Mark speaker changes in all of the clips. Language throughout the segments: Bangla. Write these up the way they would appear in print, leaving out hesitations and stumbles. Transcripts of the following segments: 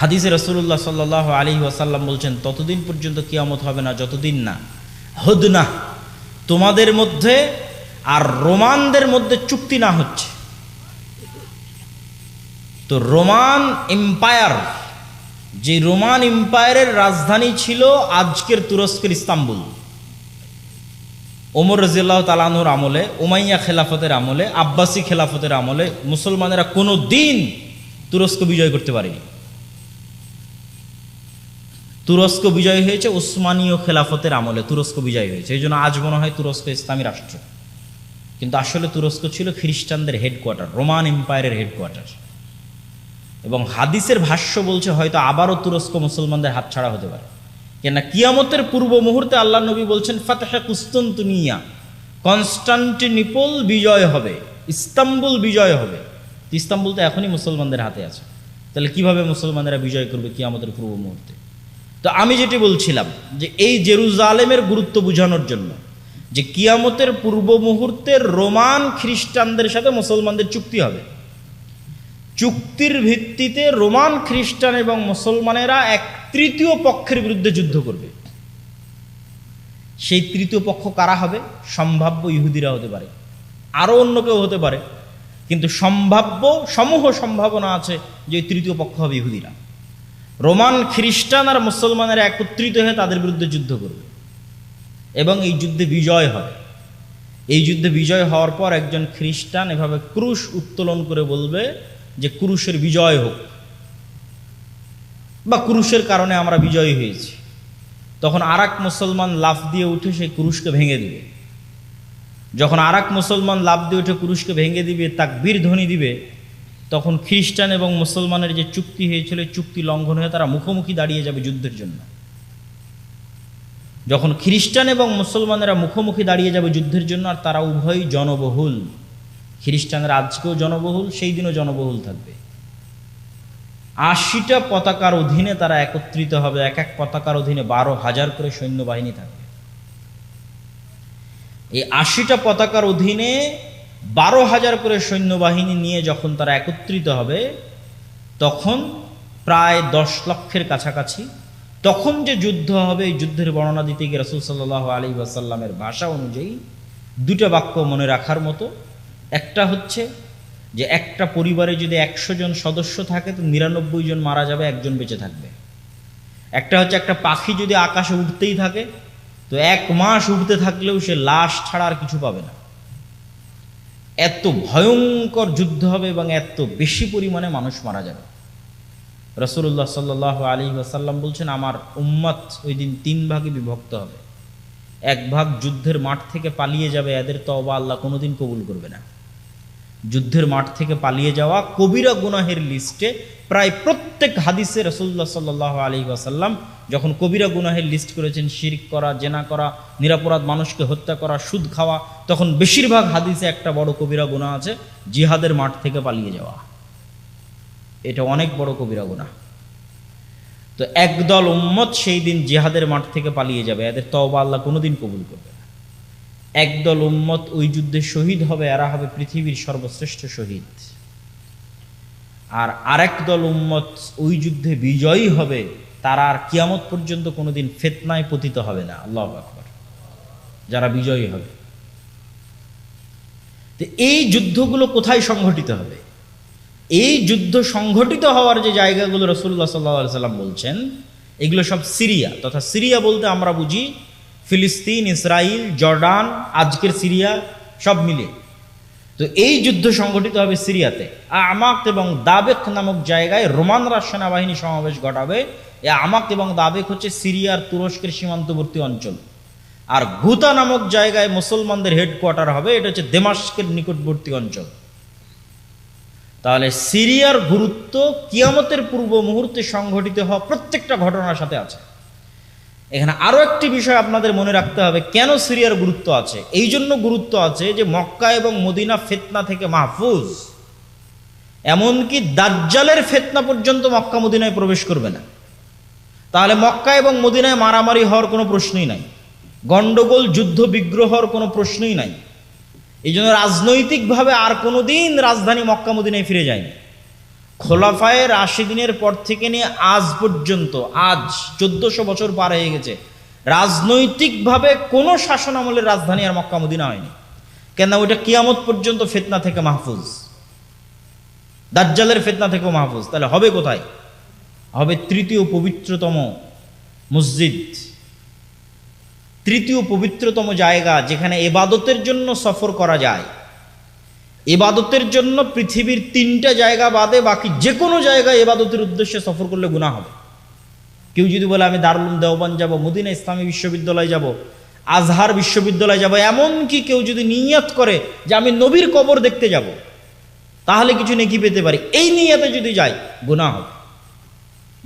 Speaker 1: হাদিসে রাসূলুল্লাহ সাল্লাল্লাহু আলাইহি ওয়াসাল্লাম বলছেন, ততদিন পর্যন্ত কিয়ামত হবে না যতদিন না হুদনা, তোমাদের মধ্যে আর রোমানদের মধ্যে চুক্তি না হচ্ছে। তো রোমান এম্পায়ার, যে রোমান এম্পায়ারের রাজধানী ছিল আজকের তুরস্কের ইস্তাম্বুল, ওমর রাদিয়াল্লাহু তাআলা আনহুর আমলে, উমাইয়া খেলাফতের আমলে, আব্বাসী খেলাফতের আমলে মুসলমানেরা কোনো দিন তুরস্ক বিজয় করতে পারেনি। তুরস্ক বিজয় হয়েছে উসমানীয় খেলাফতের আমলে, তুরস্ক বিজয় হয়েছে। এই জন্য আজ মনে হয় তুরস্ক ইসলামী রাষ্ট্র, কিন্তু আসলে তুরস্ক ছিল খ্রিস্টানদের হেডকোয়ার্টার, রোমান এম্পায়ারের হেডকোয়ার্টার। এবং হাদিসের ভাষ্য বলছে হয়তো আবারও তুরস্ক মুসলমানদের হাতছাড়া হতে পারে, কেননা কিয়ামতের পূর্ব মুহূর্তে আল্লাহ নবী বলছেন ফাতহে কুস্তান্তনিয়া, কনস্টান্টিনোপল বিজয় হবে, ইস্তাম্বুল বিজয় হবে। ইস্তাম্বুল তো এখনই মুসলমানদের হাতে আছে, তাহলে কিভাবে মুসলমানেরা বিজয় করবে কিয়ামতের পূর্ব মুহূর্তে? তো আমি যেটি বলছিলাম যে এই জেরুজালেমের গুরুত্ব বোঝানোর জন্য যে কিয়ামতের পূর্ব মুহূর্তে রোমান খ্রিস্টানদের সাথে মুসলমানদের চুক্তি হবে, চুক্তির ভিত্তিতে রোমান খ্রিস্টান এবং মুসলমানেরা এক তৃতীয় পক্ষের বিরুদ্ধে যুদ্ধ করবে। সেই তৃতীয় পক্ষ কারা হবে? সম্ভাব্য ইহুদিরা হতে পারে, আরও অন্য কেউ হতে পারে, কিন্তু সমূহ সম্ভাবনা আছে যে তৃতীয় পক্ষ হবে ইহুদিরা। রোমান খ্রিস্টান আর মুসলমানেরা একত্রিত হয়ে তাদের বিরুদ্ধে যুদ্ধ করবে এবং এই যুদ্ধে বিজয় হবে। এই যুদ্ধে বিজয় হওয়ার পর একজন খ্রিস্টান এভাবে ক্রুশ উত্তোলন করে বলবে যে ক্রুশের বিজয় হোক, বা ক্রুশের কারণে আমরা বিজয়ী হয়েছি। তখন আরেক মুসলমান লাফ দিয়ে উঠে সেই ক্রুশকে ভেঙে দিবে। যখন আরেক মুসলমান লাফ দিয়ে উঠে ক্রুশকে ভেঙে দিবে, তাকবীর ধ্বনি দিবে, তখন খ্রিস্টান এবং মুসলমানের যে চুক্তি হয়েছিল চুক্তি লঙ্ঘন হয়ে তারা মুখোমুখি দাঁড়িয়ে যাবে যুদ্ধের জন্য। যখন খ্রিস্টান এবং মুসলমানেরা মুখোমুখি দাঁড়িয়ে যাবে যুদ্ধের জন্য, আর তারা উভয়ই জনবহুল, খ্রিস্টানরা আজকেও জনবহুল, সেই দিনও জনবহুল থাকবে। 80টা পতাকার অধীনে তারা একত্রিত হবে, এক এক পতাকার অধীনে 12,000 করে সৈন্যবাহিনী থাকবে। এই 80টা পতাকার অধীনে 12,000 করে সৈন্যবাহিনী নিয়ে যখন তারা একত্রিত হবে, তখন প্রায় 10 লক্ষের কাছাকাছি। তখন যে যুদ্ধ হবে, এই যুদ্ধের বর্ণনা দিতে গিয়ে রাসূল সাল্লাল্লাহু আলাইহি ওয়াসাল্লামের ভাষা অনুযায়ী 2টা বাক্য মনে রাখার মতো। একটা হচ্ছে যে একটা পরিবারে যদি 100 জন সদস্য থাকে তো 99 জন মারা যাবে, একজন বেঁচে থাকবে। একটা হচ্ছে একটা পাখি যদি আকাশে উঠতেই থাকে তো 1 মাস উঠতে থাকলেও সে লাশ ছাড়া আর কিছু পাবে না। এত ভয়ঙ্কর যুদ্ধ হবে এবং এত বেশি পরিমাণে মানুষ মারা যাবে। রাসূলুল্লাহ সাল্লাল্লাহু আলাইহি ওয়াসাল্লাম বলছেন, আমার উম্মত ওই দিন 3 ভাগে বিভক্ত হবে। 1 ভাগ যুদ্ধের মাঠ থেকে পালিয়ে যাবে, এদের তওবা আল্লাহ কোনোদিন কবুল করবে না। যুদ্ধের মাঠ থেকে পালিয়ে যাওয়া কবিরা গুনাহের লিস্টে প্রায় প্রত্যেক হাদিসে রাসূলুল্লাহ সাল্লাল্লাহু আলাইহি ওয়াসাল্লাম যখন কবিরা গুনাহের লিস্ট করেছেন, শিরক করা, জেনা করা, নিরপরাধ মানুষকে হত্যা করা, সুদ খাওয়া, তখন বেশিরভাগ হাদিসে একটা বড় কবিরা গুনাহ আছে, জিহাদের মাঠ থেকে পালিয়ে যাওয়া। এটা অনেক বড় কবিরা গুনাহ। তো একদল উম্মত সেই দিন জিহাদের মাঠ থেকে পালিয়ে যাবে, এদের তওবা আল্লাহ কোনোদিন কবুল করবে না। একদল উম্মত ওই যুদ্ধে শহীদ হবে, এরা হবে পৃথিবীর সর্বশ্রেষ্ঠ শহীদ। আর আরেক দল উম্মত ওই যুদ্ধে বিজয়ী হবে, তারা আর কিয়ামত পর্যন্ত কোনোদিন ফিতনায় পতিত হবে না। আল্লাহু আকবার। যারা বিজয়ী হবে। তো এই যুদ্ধগুলো কোথায় সংঘটিত হবে? এই যুদ্ধ সংঘটিত হওয়ার যে জায়গাগুলো রাসূলুল্লাহ সাল্লাল্লাহু আলাইহি ওয়াসাল্লাম বলছেন, এগুলো সব সিরিয়া, তথা সিরিয়া বলতে আমরা বুঝি ফিলিস্তিন, ইসরায়েল, জর্ডান, আজকের সিরিয়া সব মিলে। তো এই যুদ্ধ সংঘটিত হবে সিরিয়াতে। আমাক এবং দাবেক নামক জায়গায় রোমানরা সেনাবাহিনী সমাবেশ ঘটাবে। এই আমাক এবং দাবেক হচ্ছে সিরিয়ার তুরস্কের সীমান্তবর্তী অঞ্চল। আর গুতা নামক জায়গায় মুসলমানদের হেডকোয়ার্টার হবে, এটা হচ্ছে দেমাস্কের নিকটবর্তী অঞ্চল। তাহলে সিরিয়ার গুরুত্ব কিয়ামতের পূর্ব মুহূর্তে সংঘটিত হওয়া প্রত্যেকটা ঘটনার সাথে আছে। এখানে আরো একটি বিষয় আপনাদের মনে রাখতে হবে, কেন সিরিয়ার গুরুত্ব আছে। এই জন্য গুরুত্ব আছে যে মক্কা এবং মদিনা ফিতনা থেকে মাহফুজ, এমনকি দাজ্জালের ফিতনা পর্যন্ত মক্কা মদিনায় প্রবেশ করবে না। তাহলে মক্কা এবং মদিনায় মারামারি হওয়ার কোনো প্রশ্নই নাই, গন্ডগোল, যুদ্ধ বিগ্রহ হওয়ার কোনো প্রশ্নই নাই। এই জন্য রাজনৈতিকভাবে আর কোনোদিন রাজধানী মক্কা মদিনায় ফিরে যায়নি। খোলাফায়ে রাশিদিনের পর থেকে নিয়ে আজ পর্যন্ত, আজ 1400 বছর পার হয়ে গেছে, রাজনৈতিকভাবে কোনো শাসন আমলের রাজধানী আর মক্কা মদিনা হয়নি। কেন? ওইটা কিয়ামত পর্যন্ত ফিতনা থেকে মাহফুজ, দাজ্জালের ফিতনা থেকেও মাহফুজ। তাহলে হবে কোথায়? হবে তৃতীয় পবিত্রতম মসজিদ, তৃতীয় পবিত্রতম জায়গা যেখানে ইবাদতের জন্য সফর করা যায়। ইবাদতের জন্য পৃথিবীর 3টা জায়গা বাদে বাকি যে কোনো জায়গায় ইবাদতের উদ্দেশ্যে সফর করলে গুনাহ হবে। কেউ যদি বলে আমি দারুল উলুম দেওবন্দ যাব, মদিনা ইসলামী বিশ্ববিদ্যালয় যাব, আজহার বিশ্ববিদ্যালয় যাব, এমনকি কেউ যদি নিয়ত করে যে আমি নবীর কবর দেখতে যাব, তাহলে কিছু নেকি পেতে পারি, এই নিয়তে যদি যায় গুনাহ হবে।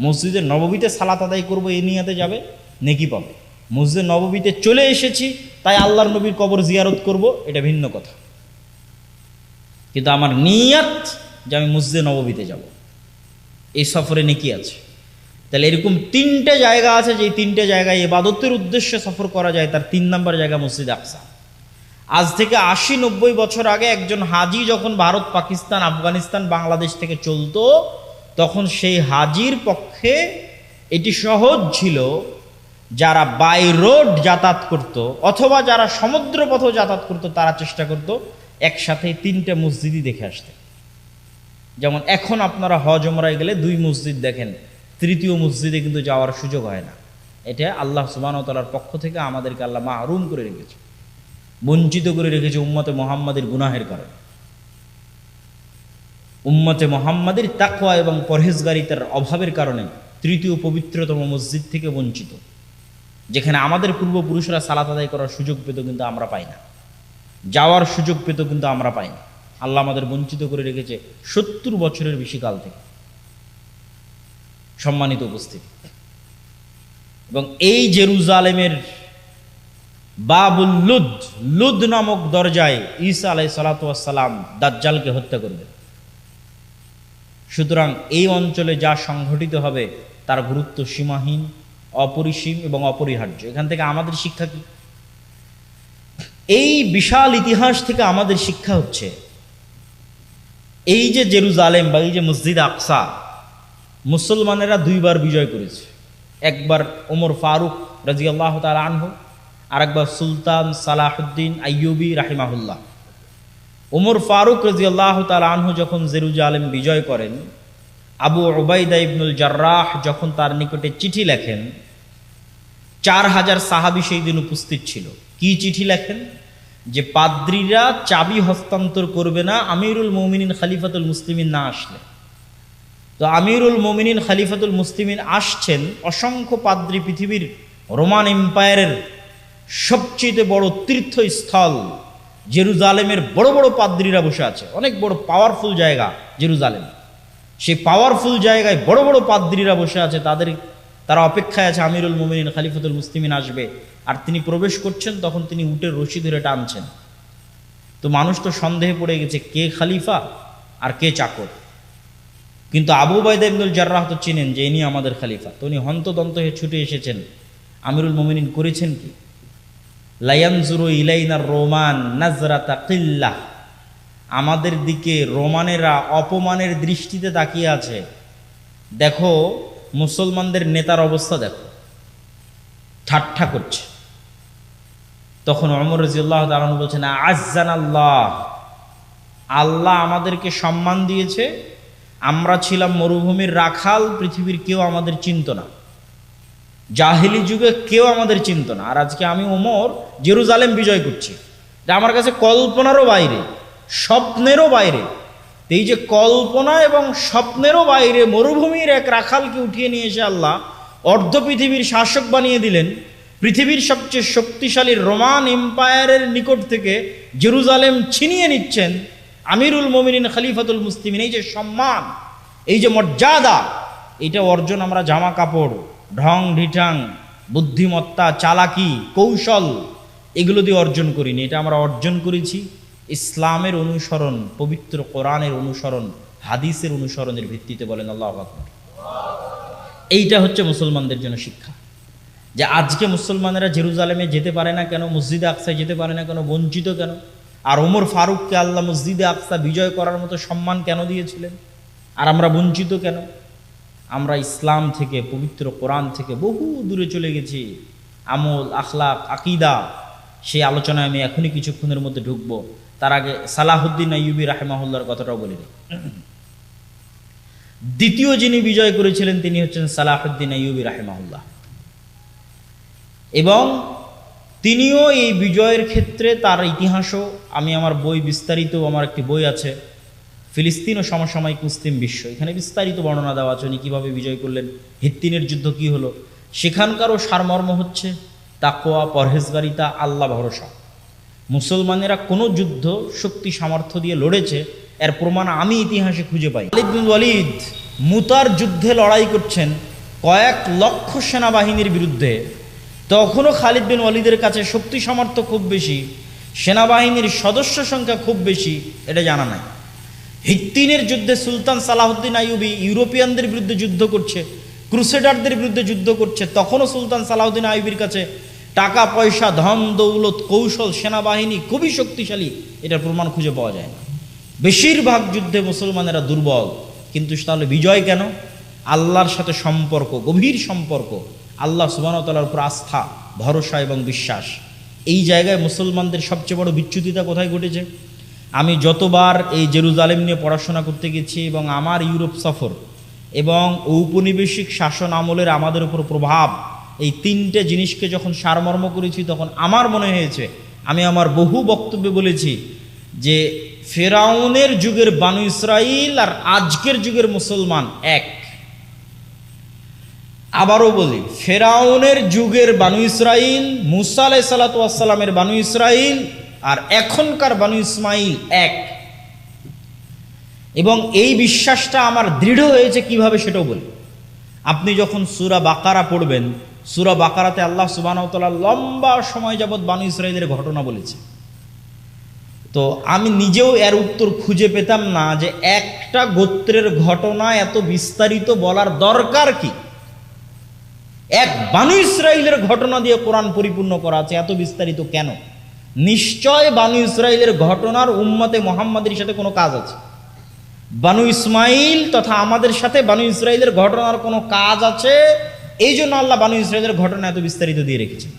Speaker 1: মসজিদে নববীতে সালাত আদায় করব, এই নিয়তে যাবে, নেকি পাবে। মসজিদে নববীতে চলে এসেছি তাই আল্লাহর নবীর কবর জিয়ারত করব, এটা ভিন্ন কথা। কিন্তু আমার নিয়ত যে আমি মসজিদে নববীতে যাব, এই সফরে নেকি আছে। তাহলে এরকম 3টে জায়গা আছে, যে 3টে জায়গায় ইবাদতের উদ্দেশ্যে সফর করা যায়। তার 3 নম্বর জায়গা মসজিদ আকসা। আজ থেকে 80-90 বছর আগে একজন হাজি যখন ভারত, পাকিস্তান, আফগানিস্তান, বাংলাদেশ থেকে চলতো, তখন সেই হাজির পক্ষে এটি সহজ ছিল, যারা বাই রোড যাতায়াত করত অথবা যারা সমুদ্র পথে যাতায়াত করত, তারা চেষ্টা করত একসাথে 3টে মসজিদই দেখে আসতে। যেমন এখন আপনারা হজ ওমরায় গেলে 2 মসজিদ দেখেন, তৃতীয় মসজিদে কিন্তু যাওয়ার সুযোগ হয় না। এটা আল্লাহ সুবহানাহু ওয়া তাআলার পক্ষ থেকে আমাদেরকে আল্লাহ মাহরুম করে রেখেছে, বঞ্চিত করে রেখেছে উম্মতে মুহাম্মাদের গুনাহের কারণে। উম্মতে মুহাম্মাদের তাকওয়া এবং পরহেজগারিতার অভাবের কারণে তৃতীয় পবিত্রতম মসজিদ থেকে বঞ্চিত, যেখানে আমাদের পূর্বপুরুষরা সালাত আদায় করার সুযোগ পেত কিন্তু আমরা পাই না, যাওয়ার সুযোগ পেত কিন্তু আমরা পাই না। আল্লাহ আমাদের বঞ্চিত করে রেখেছে 70 বছরের বেশি কাল থেকে। সম্মানিত উপস্থিতি, এবং এই জেরুজালেমের বাবুল লুদ, লুদ নামক দরজায় ঈসা আলাইহিস সালাতু ওয়াস সালাম দাজ্জালকে হত্যা করবে। সুতরাং এই অঞ্চলে যা সংঘটিত হবে তার গুরুত্ব সীমাহীন, অপরিসীম এবং অপরিহার্য। এখান থেকে আমাদের শিক্ষা কি? এই বিশাল ইতিহাস থেকে আমাদের শিক্ষা হচ্ছে, এই যে জেরুজালেম বা এই যে মসজিদ আকসা, মুসলমানেরা 2বার বিজয় করেছে। একবার ওমর ফারুক রাদিয়াল্লাহু তাআলা আনহু, আর একবার সুলতান সালাহুদ্দিন আইয়ুবী রাহিমাহুল্লাহ। ওমর ফারুক রাদিয়াল্লাহু তাআলা আনহু যখন জেরুজালেম বিজয় করেন, আবু উবাইদা ইবনুল জাররাহ যখন তার নিকটে চিঠি লেখেন, 4000 সাহাবী সেই দিন উপস্থিত ছিল। কি চিঠি লেখেন? যে পাদ্রীরা চাবি হস্তান্তর করবে না আমিরুল মুমিনিন খলিফাতুল মুসলিমিন না আসলে। তো আমিরুল মুমিনিন খলিফাতুল মুসলিমিন আসছেন, অসংখ্য পাদ্রী, পৃথিবীর রোমান এম্পায়ারের সবচেয়ে বড় তীর্থস্থল জেরুজালেমের বড় বড় পাদ্রীরা বসে আছে, অনেক বড় পাওয়ারফুল জায়গা জেরুজালেম। সেই পাওয়ারফুল জায়গায় বড় বড় পাদ্রীরা বসে আছে, তারা অপেক্ষায় আছে আমিরুল মুমিনিন খলিফাতুল মুসলিমিন আসবে। আর তিনি প্রবেশ করছেন, তখন তিনি উটের রশি ধরে টানছেন। তো মানুষ তো সন্দেহে পড়ে গেছে কে খলিফা আর কে চাকর। কিন্তু আবু উবাইদা ইবনুল জাররাহ তো চিনেন যে ইনি আমাদের খলিফা। তো উনি হন্তদন্ত হয়ে ছুটে এসেছেন, আমিরুল মুমিনিন করেছেন কি? লায়ানজুরু ইলাইনার রোমান নাজরাতা কিল্লাহ, আমাদের দিকে রোমানেরা অপমানের দৃষ্টিতে তাকিয়ে আছে। দেখো মুসলমানদের নেতার অবস্থা দেখো, ঠাট্টা করছে। তখন ওমর রাদিয়াল্লাহু তাআলা বলছেন, আজ্জানাল্লাহ, আল্লাহ আমাদেরকে সম্মান দিয়েছে। আমরা ছিলাম মরুভূমির রাখাল, পৃথিবীর কেউ আমাদের চিনত না, জাহিলি যুগে কেউ আমাদের চিনত না। আর আজকে আমি ওমর জেরুজালেম বিজয় করছি, এটা আমার কাছে কল্পনারও বাইরে, স্বপ্নেরও বাইরে। এই যে কল্পনা এবং স্বপ্নেরও বাইরে মরুভূমির এক রাখালকে উঠিয়ে নিয়ে এসে আল্লাহ অর্ধ পৃথিবীর শাসক বানিয়ে দিলেন। পৃথিবীর সবচেয়ে শক্তিশালী রোমান এম্পায়ারের নিকট থেকে জেরুজালেম ছিনিয়ে নিচ্ছেন আমিরুল মুমিনিন খলিফাতুল মুসলিমিন। এই যে সম্মান, এই যে মর্যাদা, এটা অর্জন আমরা জামা কাপড়, ঢং ঢিঠাং, বুদ্ধিমত্তা, চালাকি, কৌশল এগুলো দিয়ে অর্জন করিনি। এটা আমরা অর্জন করেছি ইসলামের অনুসরণ, পবিত্র কোরআনের অনুসরণ, হাদিসের অনুসরণের ভিত্তিতে। বলেন আল্লাহু আকবার। এইটা হচ্ছে মুসলমানদের জন্য শিক্ষা, যে আজকে মুসলমানেরা জেরুজালেমে যেতে পারে না কেন, মসজিদে আকসায় যেতে পারে না কেন, বঞ্চিত কেন? আর ওমর ফারুককে আল্লাহ মসজিদে আকসা বিজয় করার মতো সম্মান কেন দিয়েছিলেন? আর আমরা বঞ্চিত কেন? আমরা ইসলাম থেকে, পবিত্র কোরআন থেকে বহু দূরে চলে গেছি। আমল, আখলাক, আকিদা, সেই আলোচনায় আমি এখনই কিছুক্ষণের মধ্যে ঢুকবো। তার আগে সালাহুদ্দিন আইয়ুবী রাহিমাহুল্লাহর কথাটাও বলে নিই। দ্বিতীয় যিনি বিজয় করেছিলেন তিনি হচ্ছেন সালাহুদ্দিন আইয়ুবী রাহিমাহুল্লাহ, এবং তিনিও এই বিজয়ের ক্ষেত্রে তার ইতিহাসও আমি আমার বই বিস্তারিত, আমার একটি বই আছে ফিলিস্তিন ও সমসাময়িক মুসলিম বিশ্ব, এখানে বিস্তারিত বর্ণনা দেওয়া আছে উনি কীভাবে বিজয় করলেন, হিত্তিনের যুদ্ধ কী হলো। সেখানকারও সারমর্ম হচ্ছে তাকওয়া, পরহেজগারিতা, আল্লাহ ভরসা। মুসলমানেরা কোনো যুদ্ধ শক্তি সামর্থ্য দিয়ে লড়েছে এর প্রমাণ আমি ইতিহাসে খুঁজে পাই। খালিদ বিন ওয়ালিদ মুতার যুদ্ধে লড়াই করছেন কয়েক লক্ষ সেনাবাহিনীর বিরুদ্ধে, তখনও খালিদ বিন ওয়ালিদের কাছে শক্তি সামর্থ্য খুব বেশি, সেনাবাহিনীর সদস্য সংখ্যা খুব বেশি, এটা জানা নাই। হিত্তিনের যুদ্ধে সুলতান সালাহুদ্দিন আইয়ুবী ইউরোপিয়ানদের বিরুদ্ধে যুদ্ধ করছে, ক্রুসেডারদের বিরুদ্ধে যুদ্ধ করছে, তখনও সুলতান সালাহুদ্দিন আইয়ুবীর কাছে টাকা পয়সা, ধন দৌলত, কৌশল, সেনাবাহিনী খুবই শক্তিশালী, এটার প্রমাণ খুঁজে পাওয়া যায় না। বেশিরভাগ যুদ্ধে মুসলমানেরা দুর্বল, কিন্তু তাহলে বিজয় কেন? আল্লাহর সাথে সম্পর্ক, গভীর সম্পর্ক, আল্লাহ সুবহানাহু ওয়া তাআলার উপর আস্থা, ভরসা এবং বিশ্বাস। এই জায়গায় মুসলমানদের সবচেয়ে বড় বিচ্যুতিতা কোথায় ঘটেছে? আমি যতবার এই জেরুজালেম নিয়ে পড়াশোনা করতে গেছি এবং আমার ইউরোপ সফর এবং ঔপনিবেশিক শাসন আমলের আমাদের উপর প্রভাব, এই তিনটে জিনিসকে যখন সারমর্ম করেছি, তখন আমার মনে হয়েছে, আমি আমার বহু বক্তব্যে বলেছি যে ফেরাউনের যুগের বানু ইসরাইল আর আজকের যুগের মুসলমান এক। আবারও বলি, ফেরাউনের যুগের বানু ইসরাইল, মুসা আলাইহিস সালাতু ওয়াস সালামের বানু ইসরাইল আর এখনকার বানু ইসমাইল এক। এবং এই বিশ্বাসটা আমার দৃঢ় হয়েছে কিভাবে সেটাও বলি। আপনি যখন সূরা বাকারা পড়বেন, সূরা বাকারাতে আল্লাহ সুবহানাহু ওয়া তাআলা লম্বা সময় যাবৎ বানু ইসরাইলের ঘটনা বলেছে। তো আমি নিজেও এর উত্তর খুঁজে পেতাম না যে একটা গোত্রের ঘটনা এত বিস্তারিত বলার দরকার কি। এক বানু ইসরাইলের ঘটনা দিয়ে কোরআন পরিপূর্ণ করা আছে, এত বিস্তারিত কেন? নিশ্চয় বানু ইসরাইলের ঘটনার উম্মতে মুহাম্মাদের সাথে কোনো কাজ আছে। বানু ইসমাইল তথা আমাদের সাথে বানু ইসরাইলের ঘটনার কোনো কাজ আছে, এই জন্য আল্লাহ বানু ইসরাইলের ঘটনা এত বিস্তারিত দিয়ে রেখেছেন।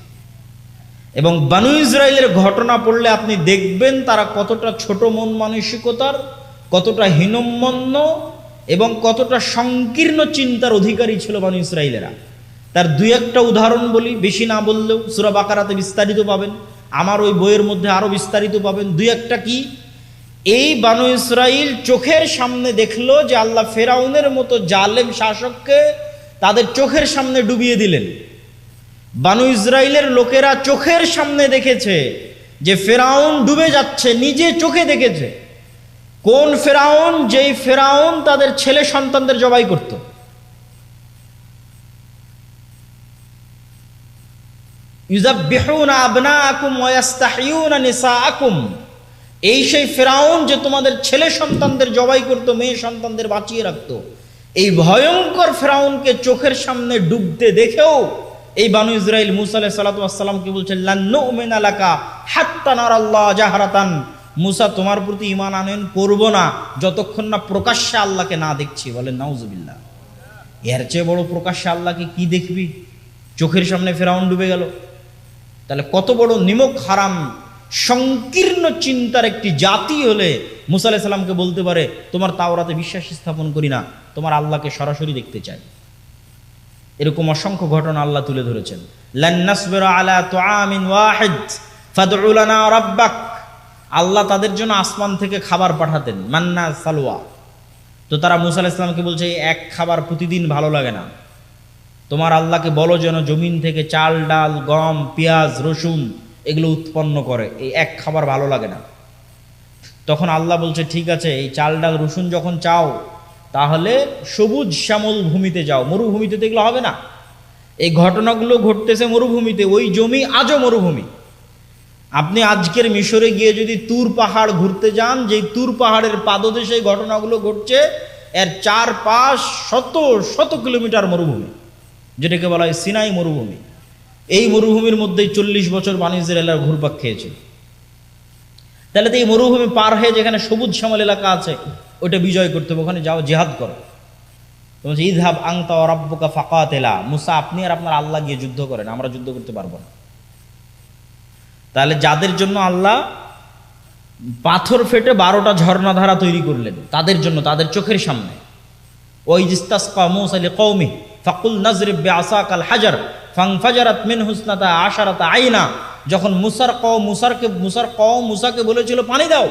Speaker 1: এবং বানু ইসরাইলের ঘটনা পড়লে আপনি দেখবেন তারা কতটা ছোট মন মানসিকতার, কতটা হীনম্মন্য এবং কতটা সংকীর্ণ চিন্তার অধিকারী ছিল বানু ইসরাইলেরা। তার দুই একটা উদাহরণ বলি, বেশি না বললেও সূরা বাকারাতে বিস্তারিত পাবেন, আমার ওই বইয়ের মধ্যে আরো বিস্তারিত পাবেন। দুই একটা কি, এই বানু ইসরাইল চোখের সামনে দেখলো যে আল্লাহ ফেরাউনের মতো জালেম শাসককে তাদের চোখের সামনে ডুবিয়ে দিলেন। বানু ইসরাইলের লোকেরা চোখের সামনে দেখেছে যে ফেরাউন ডুবে যাচ্ছে, নিজে চোখে দেখেছে। কোন ফেরাউন? যেই ফেরাউন তাদের ছেলে সন্তানদের জবাই করত। ইউযাব্বিহুনা আবনাআকুম ওয়া ইস্তাহয়ুনা নিসাআকুম, এই সেই ফেরাউন যে তোমাদের ছেলে সন্তানদের জবাই করত, মেয়ে সন্তানদের বাঁচিয়ে রাখত। এই ভয়ঙ্কর ফেরাউনকে চোখের সামনে ডুবতে দেখেও এই বানু ইসরাইল মুসা আলাইহিস সালাতু ওয়াস সালামকে বলছে, লান নুমিনা লাকা হাত্তা নারাল্লাহ জাহরাতান, মুসা তোমার প্রতি ঈমান আনয়ন করব না যতক্ষণ না প্রকাশ্যে আল্লাহকে না দেখছি। বলেন নাউজুবিল্লাহ। এর চেয়ে বড় প্রকাশ্যে আল্লাহকে কি দেখবি? চোখের সামনে ফেরাউন ডুবে গেল। তাহলে কত বড় নিমক হারাম সংকীর্ণ চিন্তার একটি জাতি হলে মুসা আলাইহিস সালামকে বলতে পারে, তোমার তাওরাতে বিশ্বাস স্থাপন করি না, তোমার আল্লাহকে সরাসরি দেখতে চাই। এরকম অসংখ্য ঘটনা আল্লাহ তুলে ধরেছেন। লান নাসবিরা আলা তুআমিন ওয়াহিদ ফাদউ লানা রাব্বাক, আল্লাহ তাদের জন্য আসমান থেকে খাবার পাঠাতেন, মান্না সালওয়া। তো তারা মুসা আলাইহিস সালামকে বলছে, এক খাবার প্রতিদিন ভালো লাগে না, তোমার আল্লাহকে বলো যেন জমিন থেকে চাল, ডাল, গম, পেঁয়াজ, রসুন এগুলো উৎপন্ন করে, এই এক খাবার ভালো লাগে না। তখন আল্লাহ বলছে, ঠিক আছে, এই চাল, ডাল, রসুন যখন চাও তাহলে সবুজ শ্যামল ভূমিতে যাও, মরুভূমিতে তো এগুলো হবে না। এই ঘটনাগুলো ঘটতেছে মরুভূমিতে, ওই জমি আজও মরুভূমি। আপনি আজকের মিশরে গিয়ে যদি তুর পাহাড় ঘুরতে যান, যেই তুর পাহাড়ের পাদদেশে এই ঘটনাগুলো ঘটছে, এর চারপাশ শত শত কিলোমিটার মরুভূমি, যেটাকে বলা হয় সিনাই মরুভূমি। এই মরুভূমির মধ্যেই 40 বছর বানু ইসরাঈলরা ঘুরপাক খেয়েছিল। তাহলে তো এই মরুভূমি পার হয়ে যেখানে সবুজ শ্যামল এলাকা আছে, ওটা বিজয় করতে হবে, ওখানে যাও জিহাদ করো। তোমার ইযহাব আনতা ওয়া রাব্বুকা ফাকাতিলা, মুসা আপনি আর আপনার আল্লাহ গিয়ে যুদ্ধ করেন, আমরা যুদ্ধ করতে পারবো না। তাহলে যাদের জন্য আল্লাহ পাথর ফেটে 12টা ঝর্ণাধারা তৈরি করলেন, তাদের জন্য, তাদের চোখের সামনে, ওই ইস্তাসকা মূসা লিকওমিহি ফাকুল নাজরিব বিআসাকাল হাজার ফানফাজারাত মিনহু ইসনাতা আশারাতা আইনা, যখন মুসার কওম মুসাকে বলেছিল পানি দাও,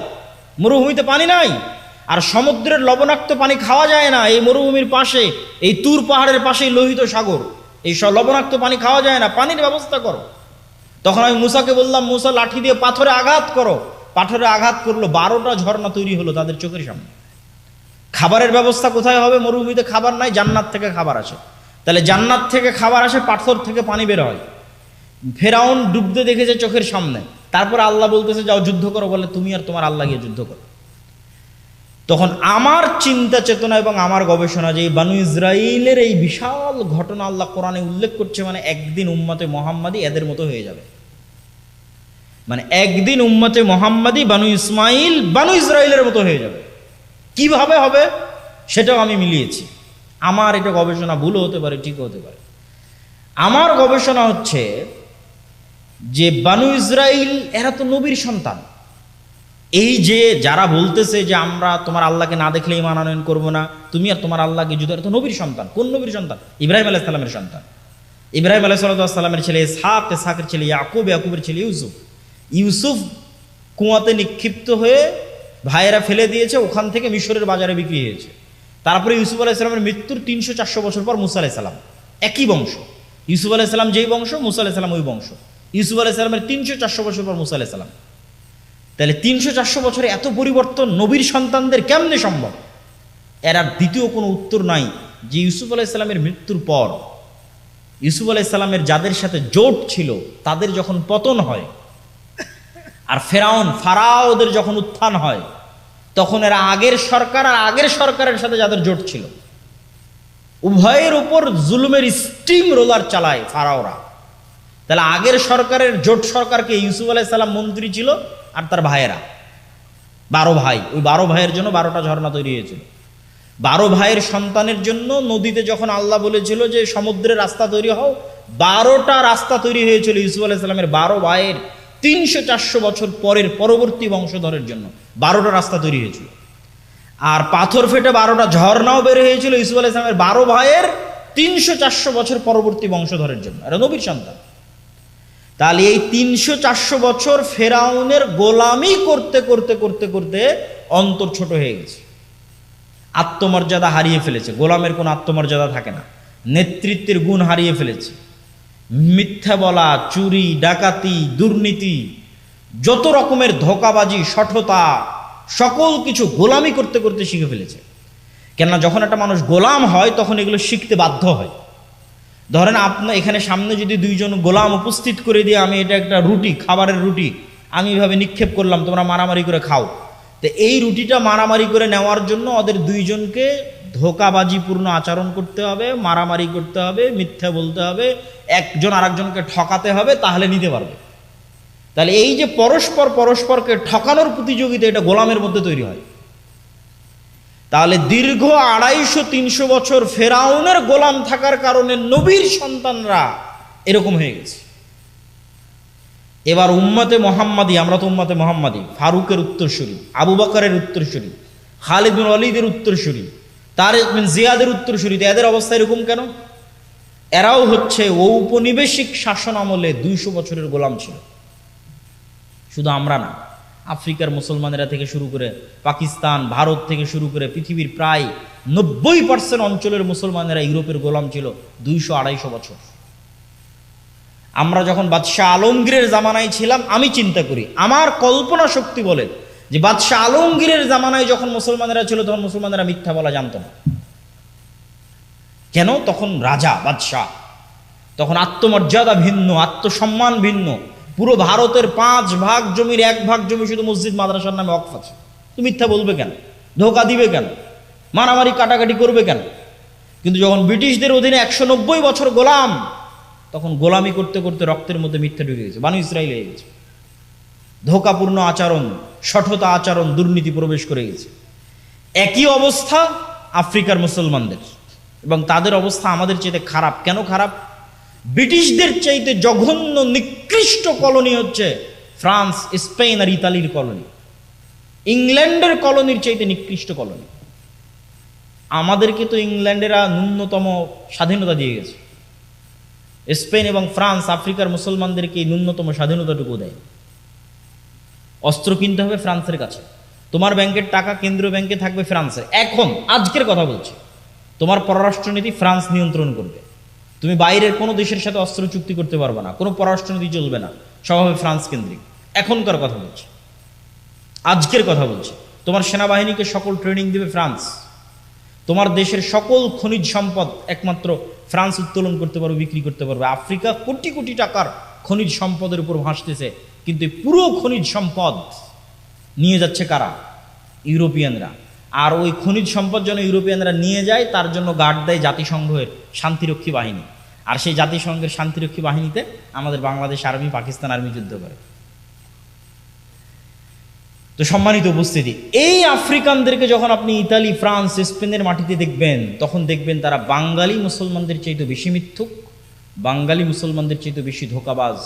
Speaker 1: মরুভূমিতে পানি নাই, আর সমুদ্রের লবণাক্ত পানি খাওয়া যায় না, এই মরুভূমির পাশে, এই তুর পাহাড়ের পাশেই লোহিত সাগর, এই সব লবণাক্ত পানি খাওয়া যায় না, পানির ব্যবস্থা করো। তখন আমি মুসাকে বললাম, মুসা লাঠি দিয়ে পাথরে আঘাত করো, পাথরে আঘাত করলো, 12টা ঝর্ণা তৈরি হলো তাদের চোখের সামনে। খাবারের ব্যবস্থা কোথায় হবে? মরুভূমিতে খাবার নাই, জান্নাত থেকে খাবার আসে। তাহলে জান্নাত থেকে খাবার আসে, পাথর থেকে পানি বের হয়। ফেরাউন ডুবতে দেখেছে চোখের সামনে, তারপর আল্লাহ বলতেছে যাও যুদ্ধ করো, বলে তুমি আর তোমার আল্লাহ গিয়ে যুদ্ধ করো। তখন আমার চিন্তা চেতনা এবং আমার গবেষণা যে বানু ইসরাইলের এই বিশাল ঘটনা আল্লাহ কোরআনে উল্লেখ করছে, মানে একদিন উম্মতে মুহাম্মাদি এদের মতো হয়ে যাবে, মানে একদিন উম্মতে মুহাম্মাদি বানু ইসমাইল বানু ইসরাইলের মতো হয়ে যাবে। কিভাবে হবে সেটাও আমি মিলিয়েছি। আমার এটা গবেষণা ভুলও হতে পারে, ঠিকও হতে পারে। আমার গবেষণা হচ্ছে যে বানু ইসরাইল এরা তো নবীর সন্তান। এই যে যারা বলতেছে যে আমরা তোমার আল্লাহকে না দেখলে ঈমান আনয়ন করবো না, তুমি আর তোমার আল্লাহকে যুদ্ধ, এরা তো নবীর সন্তান। কোন নবীর সন্তান? ইব্রাহিম আলাইহিস সালামের সন্তান। ইব্রাহিম আলাইহিস সালামের ছেলে ইসহাক, ইসহাকের ছেলে ইয়াকুব, ইয়াকুবের ছেলে ইউসুফ। ইউসুফ কুয়াতে নিক্ষিপ্ত হয়ে ভাইয়েরা ফেলে দিয়েছে, ওখান থেকে মিশরের বাজারে বিক্রি হয়েছে। তারপরে ইউসুফ আলাইহিস সালামের মৃত্যুর 300-400 বছর পর মুসা আলাইহিস সালাম, একই বংশ। ইউসুফ আলাইহিস সালাম যেই বংশ, মুসা আলাইহিস সালাম ওই বংশ। ইউসুফ আলাইহিস সালামের 300-400 বছর পর মুসা আলাইহিস সালাম। তাহলে 300-400 বছরে এত পরিবর্তন নবীর সন্তানদের কেমনে সম্ভব? এর আর দ্বিতীয় কোনো উত্তর নাই যে ইউসুফ আলাইহিস সালামের মৃত্যুর পর ইউসুফ আলাইহিস সালামের যাদের সাথে জোট ছিল তাদের যখন পতন হয়, আর ফারাওদের যখন উত্থান হয়, তখন এরা আগের সরকার আর আগের সরকারের সাথে যাদের জোট ছিল, উভয়ের উপর জুলুমের স্টিম রোলার চালায় ফারাওরা। তাহলে আগের সরকারের জোট সরকারকে ইউসুফ আলাইহিস সালাম মন্ত্রী ছিল, আর তার ভাইয়েরা 12 ভাই, ওই 12 ভাইয়ের জন্য 12টা ঝর্ণা তৈরি হয়েছিল। 12 ভাইয়ের সন্তানের জন্য নদীতে যখন আল্লাহ বলেছিল যে সমুদ্রের রাস্তা তৈরি হও, 12টা রাস্তা তৈরি হয়েছিল ইউসুফ আলাইহিস সালামের 12 ভাইয়ের 300-400 বছর পরের পরবর্তী বংশধরের জন্য 12টা রাস্তা তৈরি হয়েছিল। আর পাথর ফেটে 12টা ঝর্ণাও বের হয়েছিল ইউসুফ আলাইহিস সালামের 12 ভাইয়ের 300-400 বছর পরবর্তী বংশধরের জন্য। এরা নবীর সন্তান। তাহলে এই 300-400 বছর ফেরাউনের গোলামি করতে করতে করতে করতে অন্তর ছোট হয়ে গেছে, আত্মমর্যাদা হারিয়ে ফেলেছে, গোলামের কোনো আত্মমর্যাদা থাকে না, নেতৃত্বের গুণ হারিয়ে ফেলেছে, মিথ্যা বলা, চুরি, ডাকাতি, দুর্নীতি, যত রকমের ধোঁকাবাজি, শঠতা, সকল কিছু গোলামি করতে করতে শিখে ফেলেছে। কেননা যখন একটা মানুষ গোলাম হয় তখন এগুলো শিখতে বাধ্য হয়। ধরেন আপনার এখানে সামনে যদি 2 জন গোলাম উপস্থিত করে দিয়ে আমি এটা একটা রুটি, খাবারের রুটি, আমি এভাবে নিক্ষেপ করলাম, তোমরা মারামারি করে খাও। তো এই রুটিটা মারামারি করে নেওয়ার জন্য ওদের 2 জনকে ধোঁকাবাজিপূর্ণ আচরণ করতে হবে, মারামারি করতে হবে, মিথ্যা বলতে হবে, একজন আরেকজনকে ঠকাতে হবে, তাহলে নিতে পারবে। তাহলে এই যে পরস্পরকে ঠকানোর প্রতিযোগিতা, এটা গোলামের মধ্যে তৈরি হয়। তাহলে দীর্ঘ 250-300 বছর ফেরাউনের গোলাম থাকার কারণে নবীর সন্তানরা এরকম হয়ে গেছে। এবার উম্মতে মুহাম্মাদি, আমরা তো উম্মতে মুহাম্মাদি, ফারুকের উত্তরসূরি, আবু বকরের উত্তরসূরি, খালিদ বিন ওয়ালিদের উত্তরসূরি, তারিক বিন জিয়াদের উত্তরসূরি, এদের অবস্থা এরকম কেন? এরাও হচ্ছে ঔপনিবেশিক শাসন আমলে 200 বছরের গোলাম ছিল। শুধু আমরা না, আফ্রিকার মুসলমানেরা থেকে শুরু করে পাকিস্তান, ভারত থেকে শুরু করে পৃথিবীর প্রায় 90% অঞ্চলের মুসলমানেরা ইউরোপের গোলাম ছিল 200-250 বছর। আমরা যখন বাদশাহ আলমগীরের জামানায় ছিলাম, আমি চিন্তা করি, আমার কল্পনা শক্তি বলে যে বাদশাহ আলমগীরের জামানায় যখন মুসলমানেরা ছিল তখন মুসলমানেরা মিথ্যা বলা জানতো না। কেন? তখন রাজা, বাদশাহ, তখন আত্মমর্যাদা ভিন্ন, আত্মসম্মান ভিন্ন। পুরো ভারতের 5 ভাগ জমির 1 ভাগ জমি শুধু মসজিদ মাদ্রাসার নামে ওয়াকফ আছে। তুমি মিথ্যা বলবে কেন? ধোঁকা দিবে কেন? মারামারি কাটাকাটি করবে কেন? কিন্তু যখন ব্রিটিশদের অধীনে 190 বছর গোলাম, তখন গোলামি করতে করতে রক্তের মধ্যে মিথ্যা ঢুকে গেছে, বানু ইসরাইল হয়ে গেছে। ধোঁকাপূর্ণ আচরণ, শঠতা আচরণ, দুর্নীতি প্রবেশ করে গেছে। একই অবস্থা আফ্রিকার মুসলমানদের, এবং তাদের অবস্থা আমাদের চাইতে খারাপ। কেন খারাপ? ব্রিটিশদের চাইতে জঘন্য নিকৃষ্ট কলোনি হচ্ছে ফ্রান্স, স্পেন আর ইতালির কলোনি। ইংল্যান্ডের কলোনির চাইতে নিকৃষ্ট কলোনি। আমাদেরকে তো ইংল্যান্ডেরা ন্যূনতম স্বাধীনতা দিয়ে গেছে, স্পেন এবং ফ্রান্স আফ্রিকার মুসলমানদেরকে এই ন্যূনতম স্বাধীনতাটুকু দেয়। অস্ত্র কিনতে হবে ফ্রান্সের কাছে, তোমার ব্যাংকের টাকা কেন্দ্রীয় ব্যাংকে থাকবে ফ্রান্সের। এখন আজকের কথা বলছি, তোমার পররাষ্ট্রনীতি ফ্রান্স নিয়ন্ত্রণ করবে। তুমি বাইরের কোনো দেশের সাথে অস্ত্র চুক্তি করতে পারবে না, কোনো পররাষ্ট্রনীতি চলবে না, সব হবে ফ্রান্স কেন্দ্রিক। এখনকার কথা বলছি, আজকের কথা বলছি। তোমার সেনাবাহিনীকে সকল ট্রেনিং দিবে ফ্রান্স। তোমার দেশের সকল খনিজ সম্পদ একমাত্র ফ্রান্স উত্তোলন করতে পারবে, বিক্রি করতে পারবে। আফ্রিকা কোটি কোটি টাকার খনিজ সম্পদের উপর ভাসতেছে, কিন্তু পুরো খনিজ সম্পদ নিয়ে যাচ্ছে কারা? ইউরোপিয়ানরা। আর ওই খনিজ সম্পদ যেন ইউরোপিয়ানরা নিয়ে যায়, তার জন্য গার্ড দেয় জাতিসংঘের শান্তিরক্ষী বাহিনী। আর সেই জাতিসংঘের শান্তিরক্ষী বাহিনীতে আমাদের বাংলাদেশ আর্মি, পাকিস্তান আর্মি যুদ্ধ করে। তো সম্মানিত উপস্থিতি, এই আফ্রিকানদেরকে যখন আপনি ইতালি, ফ্রান্স, স্পেনের মাটিতে দেখবেন, তখন দেখবেন তারা বাঙালি মুসলমানদের চাইতে বেশি মিথ্যুক, বাঙালি মুসলমানদের চাইতে বেশি ধোঁকাবাজ,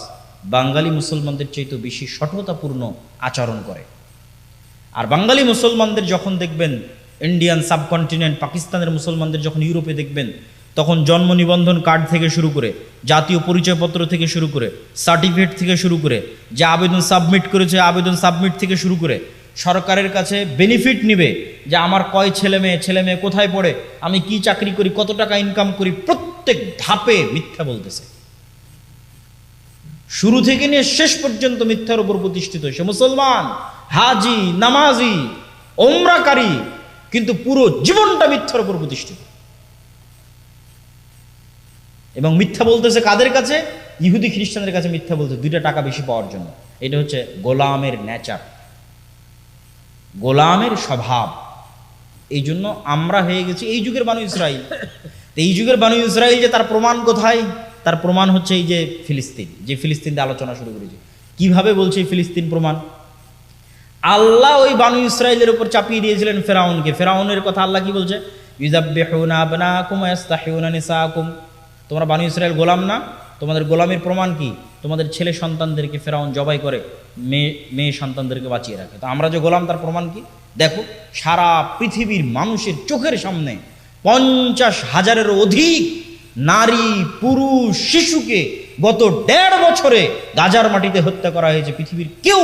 Speaker 1: বাঙালি মুসলমানদের চাইতে বেশি সঠতাপূর্ণ আচরণ করে। আর বাঙালি মুসলমানদের যখন দেখবেন ইন্ডিয়ান সাবকন্টিনেন্ট, পাকিস্তানের মুসলমানদের যখন ইউরোপে দেখবেন, তখন জন্ম নিবন্ধন কার্ড থেকে শুরু করে, জাতীয় পরিচয়পত্র থেকে শুরু করে, সার্টিফিকেট থেকে শুরু করে, যে আবেদন সাবমিট করেছে আবেদন সাবমিট থেকে শুরু করে, সরকারের কাছে বেনিফিট নিবে যে আমার কয় ছেলে মেয়ে কোথায় পড়ে, আমি কি চাকরি করি, কত টাকা ইনকাম করি, প্রত্যেক ধাপে মিথ্যা বলতেছে। শুরু থেকে নিয়ে শেষ পর্যন্ত মিথ্যার উপর প্রতিষ্ঠিত। সে মুসলমান, হাজি, নামাজি, ওমরাকারী, কিন্তু পুরো জীবনটা মিথ্যার উপর প্রতিষ্ঠিত। এবং মিথ্যা বলতেছে কাদের কাছে? ইহুদি খ্রিস্টানদের কাছে মিথ্যা বলতে, 2টা টাকা বেশি পাওয়ার জন্য। এটা হচ্ছে গোলামের নেচার, গোলামের স্বভাব। এই জন্য আমরা হয়ে গেছি এই যুগের বানু ইসরাইল। এই যুগের বানু ইসরাইল যে তার প্রমাণ কোথায়? তার প্রমাণ হচ্ছে এই যে ফিলিস্তিন, যে ফিলিস্তিন দিয়ে আলোচনা শুরু করেছি। কিভাবে বলছে এই ফিলিস্তিন প্রমাণ? আল্লাহ ওই বানু ইসরাইলের উপর চাপিয়ে দিয়েছিলেন ফেরাউনকে। ফেরাউনের কথা আল্লাহ কি বলছে? ইউযাব্বিহুনা আবনাকুম ওয়া ইস্তাহইউনা নিসাআকুম। তোমরা বানু ইসরাইল গোলাম না? তোমাদের গোলামের প্রমাণ কি? তোমাদের ছেলে সন্তানদেরকে ফেরাউন জবাই করে, মেয়ে সন্তানদেরকে বাঁচিয়ে রাখে। তো আমরা যে গোলাম, তার প্রমাণ কি? দেখো, সারা পৃথিবীর মানুষের চোখের সামনে 50,000-এরও অধিক নারী, পুরুষ, শিশুকে গত 1.5 বছরে গাজার মাটিতে হত্যা করা হয়েছে। পৃথিবীর কেউ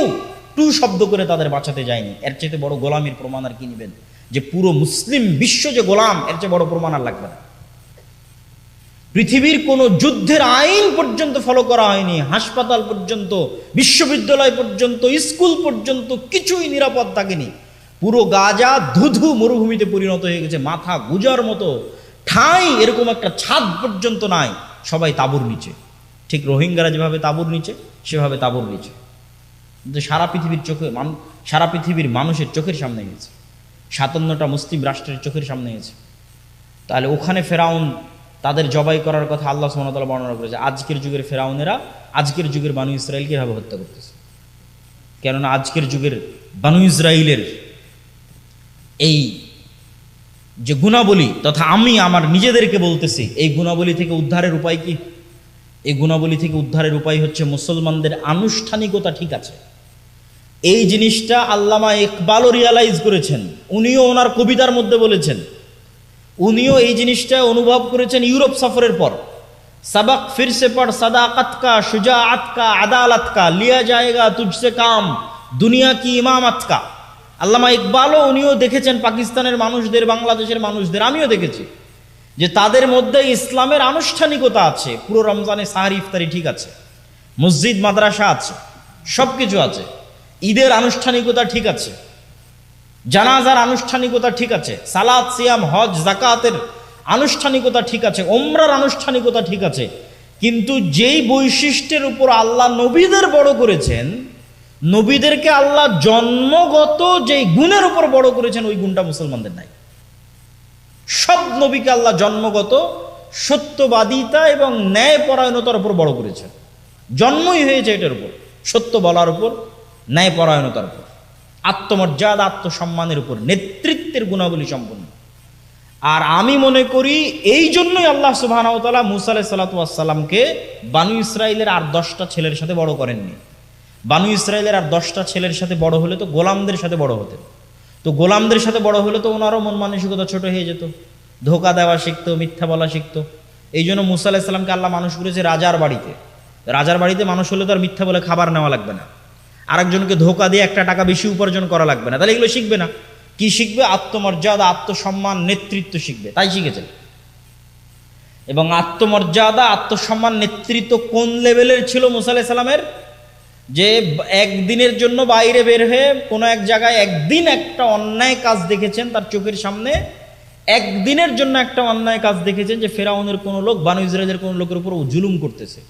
Speaker 1: টু শব্দ করে তাদের বাঁচাতে যায়নি। এর চেয়ে বড় গোলামির প্রমাণ আর কি নেবেন? যে পুরো মুসলিম বিশ্ব যে গোলাম, এর চেয়ে বড় প্রমাণ আর লাগবে না। পৃথিবীর কোনো যুদ্ধের আইন পর্যন্ত ফলো করা হয়নি। হাসপাতাল পর্যন্ত, বিশ্ববিদ্যালয় পর্যন্ত, স্কুল পর্যন্ত কিছুই নিরাপদ থাকেনি। পুরো গাজা ধুধু মরুভূমিতে পরিণত হয়ে গেছে। মাথা গুজার মতো ঠাঁই এরকম একটা ছাদ পর্যন্ত নাই, সবাই তাঁবুর নিচে। ঠিক রোহিঙ্গারা যেভাবে তাঁবুর নিচে, সেভাবে তাঁবুর নিচে। কিন্তু সারা পৃথিবীর চোখে, সারা পৃথিবীর মানুষের চোখের সামনে গেছে, 57টা মুসলিম রাষ্ট্রের চোখের সামনে গেছে। তাহলে ওখানে ফেরাউন তাদের জবাই করার কথা আল্লাহ সুবহানাহু ওয়া তাআলা বর্ণনা করেছে। আজকের যুগের ফেরাউনেরা আজকের যুগের বানু ইসরাইলকে এভাবে হত্যা করতেছে। কেননা আজকের যুগের বানু ইসরাইলের এই যে গুণাবলী, তথা আমি আমার নিজেদেরকে বলতেছি, এই গুণাবলী থেকে উদ্ধারের উপায় কি? এই গুণাবলী থেকে উদ্ধারের উপায় হচ্ছে মুসলমানদের আনুষ্ঠানিকতা ঠিক আছে। এই জিনিসটা আল্লামা ইকবালও রিয়ালাইজ করেছেন, উনিও ওনার কবিতার মধ্যে বলেছেন। উনিও এই জিনিসটা অনুভব করেছেন ইউরোপ সফরের পর। सबक फिर से पढ़ सदाकत का, शुजाअत का, अदालत का, लिया जाएगा तुझसे काम, दुनिया की इमामत का। আল্লামা ইকবালও উনিও দেখেছেন পাকিস্তানের মানুষদের, বাংলাদেশের মানুষদের, আমিও দেখেছি যে তাদের মধ্যে ইসলামের আনুষ্ঠানিকতা আছে। পুরো রমজানে সাহারি ইফতারি ঠিক আছে, মসজিদ মাদ্রাসা আছে, সব কিছু আছে। ঈদের আনুষ্ঠানিকতা ঠিক আছে, জানাজার আনুষ্ঠানিকতা ঠিক আছে, সালাত, সিয়াম, হজ, যাকাতের আনুষ্ঠানিকতা ঠিক আছে, ওমরার আনুষ্ঠানিকতা ঠিক আছে। কিন্তু যেই বৈশিষ্ট্যের উপর আল্লাহ নবীদের বড় করেছেন, নবীদেরকে আল্লাহ জন্মগত যেই গুণের উপর বড় করেছেন, ওই গুণটা মুসলমানদের নাই। সব নবীকে আল্লাহ জন্মগত সত্যবাদিতা এবং ন্যায়পরায়ণতার উপর বড় করেছেন। জন্মই হয়েছে এটার উপর, সত্য বলার উপর, ন্যায়পরায়ণতার উপর। আত্মমর্যাদা, আত্মসম্মানের উপর, নেতৃত্বের গুণাবলী সম্পন্ন। আর আমি মনে করি এই জন্যই আল্লাহ সুবহানাহু ওয়া তাআলা মূসা আলাইহিস সালাতু ওয়াস সালামকে বানু ইসরাইলের আর 10টা ছেলের সাথে বড় করেননি। বানু ইসরাইলের আর 10টা ছেলের সাথে বড় হলে তো গোলামদের সাথে বড় হতেন। তো গোলামদের সাথে বড় হলে তো ওনারও মন মানসিকতা ছোট হয়ে যেত, ধোকা দেওয়া শিখতো, মিথ্যা বলা শিখতো। এই জন্য মূসা আলাইহিস সালামকে আল্লাহ মানুষ করেছে রাজার বাড়িতে। রাজার বাড়িতে মানুষ হলে তো আর মিথ্যা বলে খাবার নেওয়া লাগবে না, আরেকজনকে ধোকা দিয়ে একটা টাকা বেশি উপার্জন করা লাগবে না। তাহলে এগুলো শিখবে না, কি শিখবে? আত্মমর্যাদা, আত্মসম্মান, নেতৃত্ব শিখবে। তাই শিখেছেন। এবং আত্মমর্যাদা, আত্মসম্মান, নেতৃত্ব কোন লেভেলের ছিল মূসা আলাইহিস সালামের? যে একদিনের জন্য বাইরে বের হয়ে কোনো এক জায়গায় একদিন একটা অন্যায় কাজ দেখেছেন তার চোখের সামনে, একদিনের জন্য একটা অন্যায় কাজ দেখেছেন যে ফেরাউনের কোনো লোক বানু ইসরাইলের কোনো লোকের উপর জুলুম করতেছে।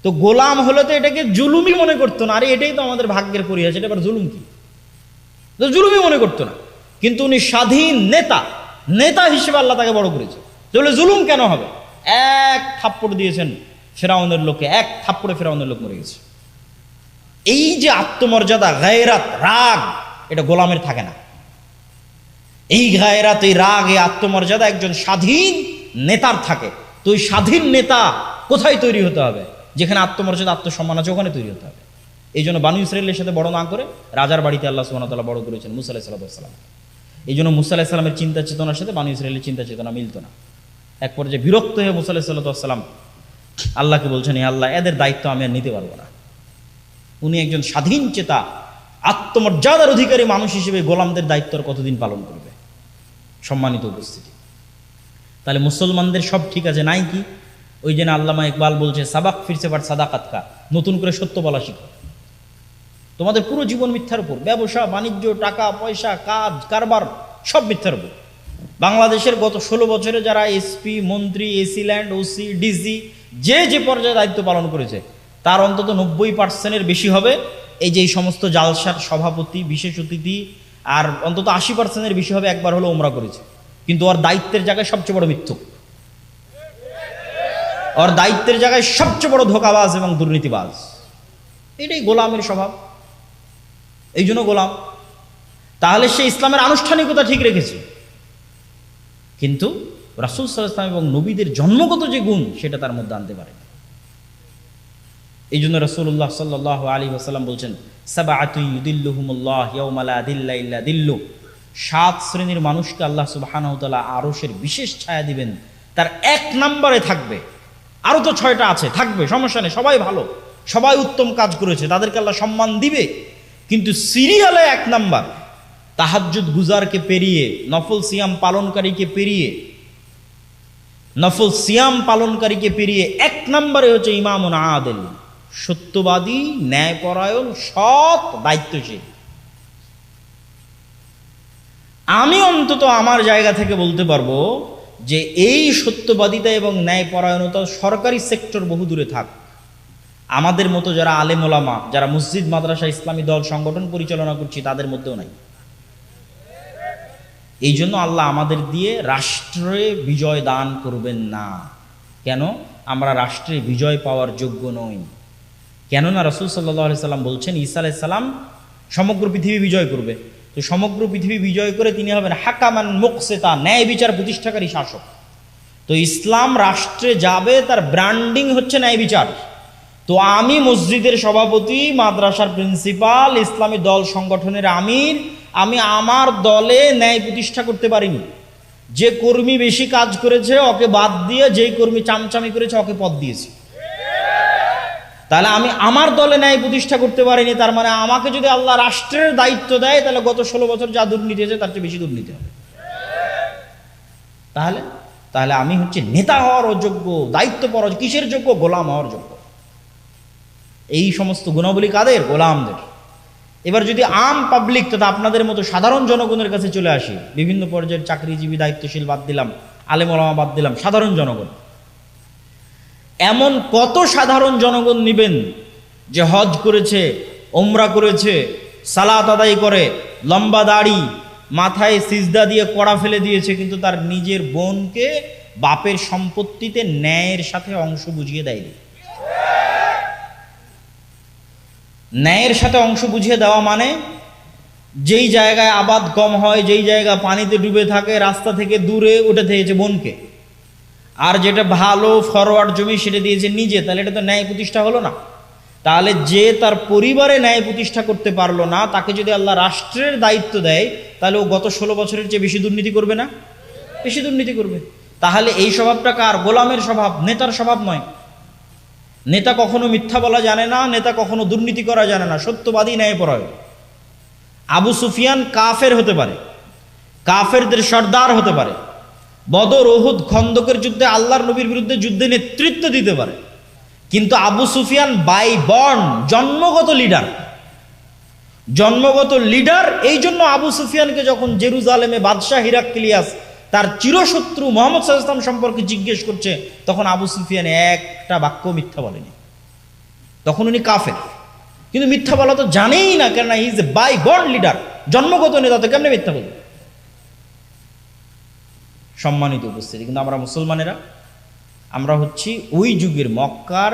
Speaker 1: তো গোলাম হলে তো এটাকে জুলুমই মনে করতো না, আরে এটাই তো আমাদের ভাগ্যের পরিহাস, এটা এবার জুলুম কি? তো জুলুমই মনে করতো না। কিন্তু উনি স্বাধীন নেতা হিসেবে আল্লাহ তাকে বড় করেছে। তাহলে জুলুম কেন হবে? এক থাপ্পড় দিয়েছেন ফেরাউনের লোককে, এক থাপ্পড়ে ফেরাউনের লোক মরে গেছে। এই যে আত্মমর্যাদা, গায়রাত, রাগ, এটা গোলামের থাকে না। এই গায়রাত, এই রাগ, এই আত্মমর্যাদা একজন স্বাধীন নেতার থাকে। তো ওই স্বাধীন নেতা কোথায় তৈরি হতে হবে? যেখানে আত্মমর্যাদা, আত্মসম্মান আছে, ওখানে তৈরি হতে হবে। এই জন্য বানু ইসরাইলের সাথে বড় না করে রাজার বাড়িতে আল্লাহ সুবহানাহু ওয়া তাআলা বড় করেছেন মূসা আলাইহিস সালাম। এই জন্য মূসা আলাইহিস সালামের চিন্তা চেতনার সাথে বানু ইসরাইলের চিন্তা চেতনা মিলত না। এক পর্যায়ে বিরক্ত হয়ে মূসা আলাইহিস সালাম আল্লাহকে বলছেন, হে আল্লাহ, এদের দায়িত্ব আমি আর নিতে পারবো না। উনি একজন স্বাধীন চেতা, আত্মমর্যাদার অধিকারী মানুষ হিসেবে গোলামদের দায়িত্ব কতদিন পালন করবে? সম্মানিত উপস্থিতি, তাহলে মুসলমানদের সব ঠিক আছে নাই কি? ওই জন্য আল্লামা ইকবাল বলছে, সাবাক ফিরছে বাট সাদাকাত কা, নতুন করে সত্য বলা শিখো। তোমাদের পুরো জীবন মিথ্যার উপর, ব্যবসা বাণিজ্য, টাকা পয়সা, কাজ কারবার সব মিথ্যার উপর। বাংলাদেশের গত 16 বছরে যারা এসপি, মন্ত্রী, এসি ল্যান্ড, ওসি, ডিসি যে পর্যায়ে দায়িত্ব পালন করেছে তার অন্তত 90% বেশি হবে এই যে এই সমস্ত জালসার সভাপতি, বিশেষ অতিথি, আর অন্তত 80% বেশি হবে একবার হলো ওমরা করেছে। কিন্তু ওর দায়িত্বের জায়গায় সবচেয়ে বড় মিথ্যুক, ওর দায়িত্বের জায়গায় সবচেয়ে বড় ধোঁকাবাজ এবং দুর্নীতিবাজ। এটাই গোলামের স্বভাব, এই জন্য গোলাম। তাহলে সে ইসলামের আনুষ্ঠানিকতা ঠিক রেখেছে, কিন্তু রাসূল সাল্লাল্লাহু আলাইহি ওয়াসাল্লাম এবং নবীদের জন্মগত যে গুণ সেটা তার মধ্যে আনতে পারে। এই জন্য রাসূলুল্লাহ সাল্লাল্লাহু আলাইহি ওয়াসাল্লাম বলছেন, সাবআতুন ইউদিল্লুহুমুল্লাহ ইয়াওমা লা দিল্লা ইল্লা দিল্লু, 7 শ্রেণীর মানুষকে আল্লাহ সুবহানাহু ওয়া তাআলা আরশের বিশেষ ছায়া দিবেন, তার 1 নম্বরে থাকবে। আরো তো 6টা আছে, থাকবে, সমস্যা নেই, সবাই ভালো, সবাই উত্তম কাজ করেছে, তাদেরকে আল্লাহ সম্মান দিবে। কিন্তু সিরিয়ালে 1 নাম্বার, তাহাজ্জুদ গুজারকে পেরিয়ে, নফল সিয়াম পালনকারীকে পেরিয়ে 1 নম্বরে হচ্ছে ইমামুন আদিল, সত্যবাদী, ন্যায়পরায়ণ, সৎ, দায়িত্বশীল। আমি অন্তত আমার জায়গা থেকে বলতে পারবো যে এই সত্যবাদিতা এবং ন্যায়পরায়ণতা সরকারি সেক্টর বহু দূরে থাক, আমাদের মতো যারা আলেম ওলামা, যারা মসজিদ, মাদ্রাসা, ইসলামী দল সংগঠন পরিচালনা করছি তাদের মধ্যেও নাই। এই জন্য আল্লাহ আমাদের দিয়ে রাষ্ট্রে বিজয় দান করবেন না। কেন? আমরা রাষ্ট্রে বিজয় পাওয়ার যোগ্য নই। কেননা রাসূল সাল্লাল্লাহু আলাইহি সাল্লাম বলছেন, ঈসা আলাইহিস সালাম সমগ্র পৃথিবী বিজয় করবে। তো সমগ্র পৃথিবী বিজয় করে তিনি হবেন হাকামান মুকসিতা, ন্যায় বিচার প্রতিষ্ঠাকারী শাসক। তো ইসলাম রাষ্ট্রে যাবে, তার ব্র্যান্ডিং হচ্ছে ন্যায় বিচার। তো আমি মসজিদের সভাপতি, মাদ্রাসার প্রিন্সিপাল, ইসলামী দল সংগঠনের আমির, আমি আমার দলে ন্যায় প্রতিষ্ঠা করতে পারিনি। যে কর্মী বেশি কাজ করেছে ওকে বাদ দিয়ে যেই কর্মী চামচামি করেছে ওকে পদ দিয়েছি। তাহলে আমি আমার দলে ন্যায় প্রতিষ্ঠা করতে পারিনি, তার মানে আমাকে যদি আল্লাহ রাষ্ট্রের দায়িত্ব দেয় তাহলে গত 16 বছর যা দুর্নীতি হয়েছে তার চেয়ে বেশি দুর্নীতি হবে। তাহলে আমি হচ্ছে নেতা হওয়ার অযোগ্য, দায়িত্বপর, কিসের যোগ্য? গোলাম হওয়ার যোগ্য। এই সমস্ত গুণাবলী কাদের? গোলামদের। এবার যদি আম পাবলিক তথা আপনাদের মতো সাধারণ জনগণের কাছে চলে আসি, বিভিন্ন পর্যায়ের চাকরিজীবী, দায়িত্বশীল বাদ দিলাম, আলেম ওলামা বাদ দিলাম, সাধারণ জনগণ, এমন কত সাধারণ জনগণ নিবেন যে হজ করেছে, ওমরা করেছে, সালাত আদায় করে, লম্বা দাড়ি, মাথায় সিজদা দিয়ে কড়া ফেলে দিয়েছে, কিন্তু তার নিজের বোনকে বাপের সম্পত্তিতে ন্যায়ের সাথে অংশ বুঝিয়ে দেয়নি। ন্যায়ের সাথে অংশ বুঝিয়ে দেওয়া মানে যেই জায়গায় আবাদ কম হয়, যেই জায়গা পানিতে ডুবে থাকে, রাস্তা থেকে দূরে, ওটা দিয়েছে বোনকে। আর যেটা ভালো ফরওয়ার্ড জমি সেটা দিয়েছে নিজে। তাহলে এটা তো ন্যায় প্রতিষ্ঠা হলো না। তাহলে যে তার পরিবারে ন্যায় প্রতিষ্ঠা করতে পারলো না, তাকে যদি আল্লাহ রাষ্ট্রের দায়িত্ব দেয়, তাহলে ও গত 16 বছরের চেয়ে বেশি দুর্নীতি করবে না? বেশি দুর্নীতি করবে। তাহলে এই স্বভাবটা কার? গোলামের স্বভাব, নেতার স্বভাব নয়। নেতা কখনো মিথ্যা বলা জানে না, নেতা কখনো দুর্নীতি করা জানে না, সত্যবাদী, ন্যায়পরায়ণ। আবু সুফিয়ান কাফের হতে পারে, কাফেরদের সর্দার হতে পারে, বদর, উহুদ, খন্দকের যুদ্ধে আল্লাহর নবীর বিরুদ্ধে যুদ্ধে নেতৃত্ব দিতে পারে, কিন্তু আবু সুফিয়ান বাই বর্ন, জন্মগত লিডার। জন্মগত লিডার। এই জন্য আবু সুফিয়ানকে যখন জেরুজালেমে বাদশাহ হিরাক্লিয়াস তার চিরশত্রু মুহাম্মদ সাল্লাল্লাহু আলাইহি ওয়াসাল্লাম সম্পর্কে জিজ্ঞেস করছে, তখন আবু সুফিয়ান একটা বাক্য মিথ্যা বলেনি। তখন উনি কাফের, কিন্তু মিথ্যা বলা তো জানেই না, কেননা he is a by born leader, জন্মগত নেতা, তো কেমনে মিথ্যা বলবে? সম্মানিত উপস্থিতি, কিন্তু আমরা মুসলমানেরা, আমরা হচ্ছি ওই যুগের মক্কার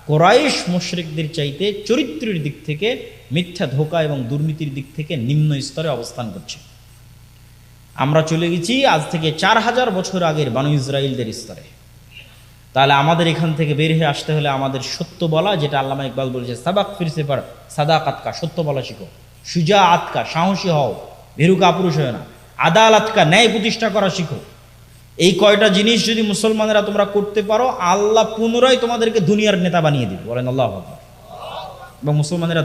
Speaker 1: কোরাইশ মুশরিকদের চাইতে চরিত্রের দিক থেকে, মিথ্যা, ধোঁকা এবং দুর্নীতির দিক থেকে নিম্ন স্তরে অবস্থান করছি। আমরা চলে গেছি আজ থেকে 4000 বছর আগের বানু ইসরাইলদের স্তরে। তাহলে আমাদের এখান থেকে বের হয়ে আসতে হলে আমাদের সত্য বলা, যেটা আল্লামা ইকবাল বলেছে, সাবাক ফিরসে পার সাদাকাতকা, সত্য বলা শিখো, সুজা আতকা, সাহসী হও, ভেরুকা পুরুষ হয় না, আদালতকা, ন্যায় প্রতিষ্ঠা করা শিখো। এই কয়টা জিনিস যদি মুসলমানেরা তোমরা করতে পারো, আল্লাহ পুনরায় তোমাদেরকে দুনিয়ার নেতা বানিয়ে দিবে। বলেন আল্লাহু আকবার। এবং মুসলমানেরা